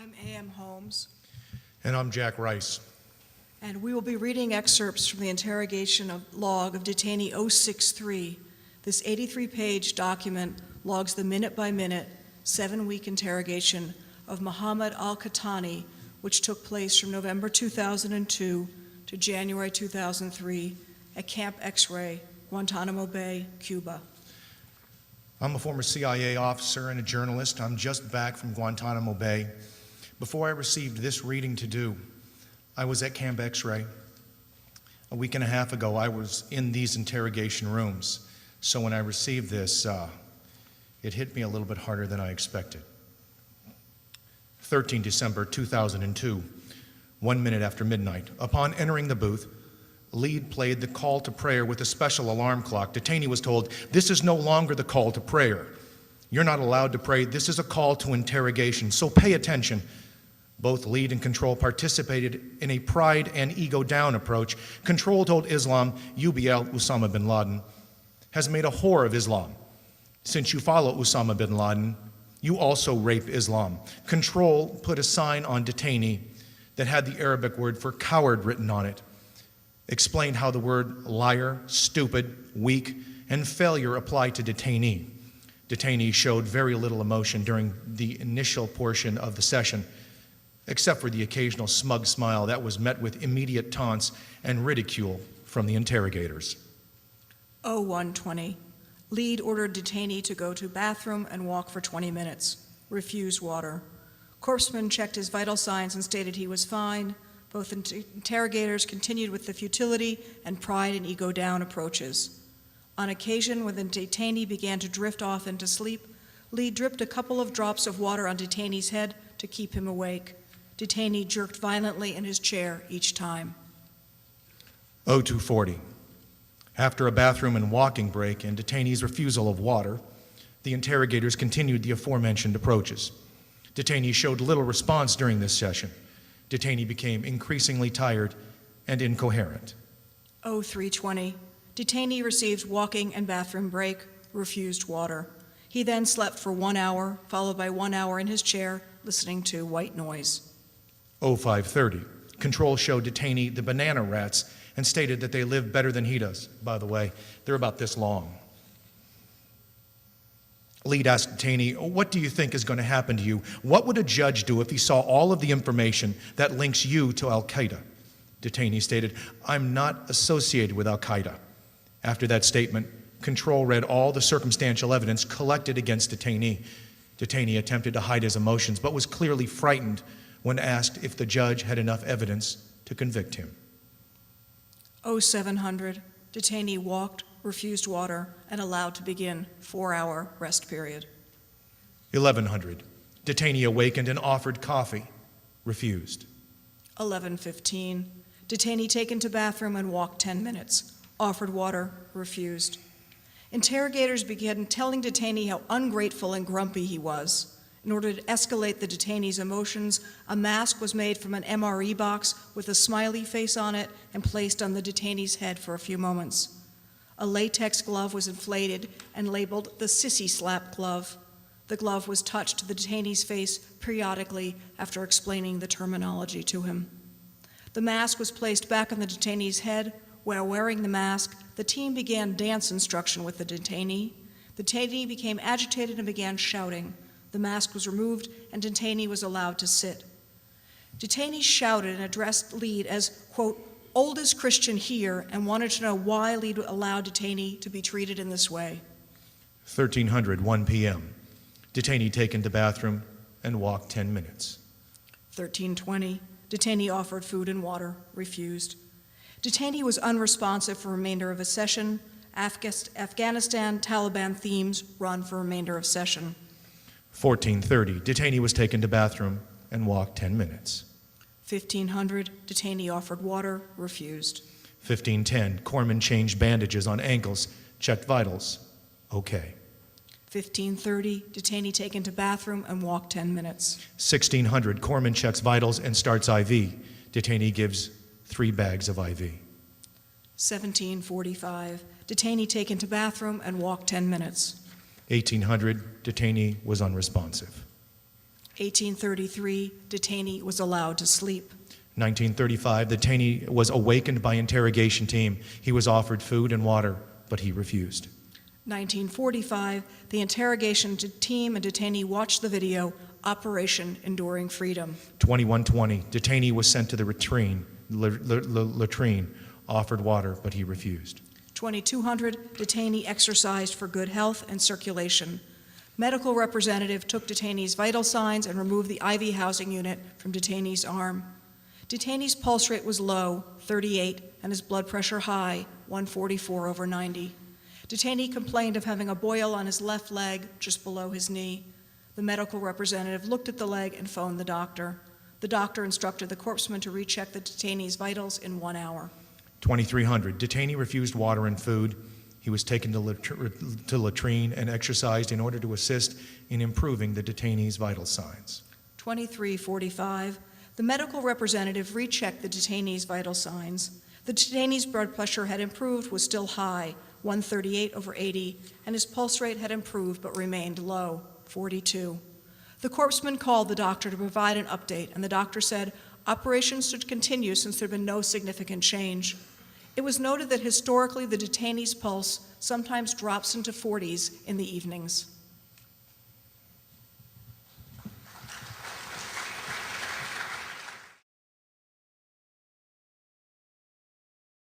I'm A.M. Holmes, And I'm Jack Rice. and we will be reading excerpts from the interrogation log of detainee 063. This 83-page document logs the minute-by-minute, 7-week interrogation of Mohammed al Qahtani, which took place from November 2002 to January 2003 at Camp X-Ray, Guantánamo Bay, Cuba. I'm a former CIA officer and a journalist. I'm just back from Guantánamo Bay. Before I received this reading to do, I was at Camp X-Ray. A week and a half ago, I was in these interrogation rooms. So when I received this, it hit me a little bit harder than I expected. 13 December 2002, 1 minute after midnight. Upon entering the booth, lead played the call to prayer with a special alarm clock. Detainee was told, "This is no longer the call to prayer. You're not allowed to pray. This is a call to interrogation, so pay attention." Both lead and control participated in a pride and ego down approach. Control told Islam, UBL, Osama bin Laden, has made a whore of Islam. Since you follow Osama bin Laden, you also rape Islam. Control put a sign on detainee that had the Arabic word for coward written on it. Explained how the word liar, stupid, weak, and failure apply to detainee. Detainee showed very little emotion during the initial portion of the session, except for the occasional smug smile that was met with immediate taunts and ridicule from the interrogators. 0120. Lead ordered detainee to go to bathroom and walk for 20 minutes. Refused water. Corpsman checked his vital signs and stated he was fine. Both interrogators continued with the futility and pride and ego down approaches. On occasion, when the detainee began to drift off into sleep, Lead dripped a couple of drops of water on detainee's head to keep him awake. Detainee jerked violently in his chair each time. 0240. After a bathroom and walking break and detainee's refusal of water, the interrogators continued the aforementioned approaches. Detainee showed little response during this session. Detainee became increasingly tired and incoherent. 0320. Detainee received walking and bathroom break, refused water. He then slept for 1 hour, followed by 1 hour in his chair, listening to white noise. 0530. Control showed detainee the banana rats and stated that they live better than he does. By the way, they're about this long. Lead asked detainee, "What do you think is going to happen to you? What would a judge do if he saw all of the information that links you to Al-Qaeda?" Detainee stated, "I'm not associated with Al-Qaeda." After that statement, Control read all the circumstantial evidence collected against detainee. Detainee attempted to hide his emotions, but was clearly frightened when asked if the judge had enough evidence to convict him. 0700. Detainee walked, refused water, and allowed to begin 4-hour rest period. 1100. Detainee awakened and offered coffee. Refused. 11:15. Detainee taken to bathroom and walked 10 minutes. Offered water, refused. Interrogators began telling detainee how ungrateful and grumpy he was. In order to escalate the detainee's emotions, a mask was made from an MRE box with a smiley face on it and placed on the detainee's head for a few moments. A latex glove was inflated and labeled the sissy slap glove. The glove was touched to the detainee's face periodically after explaining the terminology to him. The mask was placed back on the detainee's head. While wearing the mask, the team began dance instruction with the detainee. The detainee became agitated and began shouting. The mask was removed and detainee was allowed to sit. Detainee shouted and addressed Lead as, quote, "oldest Christian here," and wanted to know why Lead allowed detainee to be treated in this way. 1300, 1 p.m. Detainee taken to bathroom and walked 10 minutes. 1320. Detainee offered food and water, refused. Detainee was unresponsive for remainder of a session. Afghanistan Taliban themes run for remainder of session. 1430. Detainee was taken to bathroom and walked 10 minutes. 1500. Detainee offered water, refused. 1510. Corpsman changed bandages on ankles, checked vitals. Okay. 1530. Detainee taken to bathroom and walked 10 minutes. 1600. Corpsman checks vitals and starts IV. Detainee gives 3 bags of IV. 1745. Detainee taken to bathroom and walked 10 minutes. 1800. Detainee was unresponsive. 1833, detainee was allowed to sleep. 1935, the detainee was awakened by interrogation team. He was offered food and water, but he refused. 1945, the interrogation team and detainee watched the video, Operation Enduring Freedom. 2120, detainee was sent to the latrine, offered water, but he refused. 2200, detainee exercised for good health and circulation. Medical representative took detainee's vital signs and removed the IV housing unit from detainee's arm. Detainee's pulse rate was low, 38, and his blood pressure high, 144/90. Detainee complained of having a boil on his left leg just below his knee. The medical representative looked at the leg and phoned the doctor. The doctor instructed the corpsman to recheck the detainee's vitals in 1 hour. 2300, detainee refused water and food. He was taken to latrine and exercised in order to assist in improving the detainee's vital signs. 2345, the medical representative rechecked the detainee's vital signs. The detainee's blood pressure had improved, was still high, 138/80, and his pulse rate had improved but remained low, 42. The corpsman called the doctor to provide an update, and the doctor said operations should continue since there had been no significant change. It was noted that historically the detainee's pulse sometimes drops into 40s in the evenings.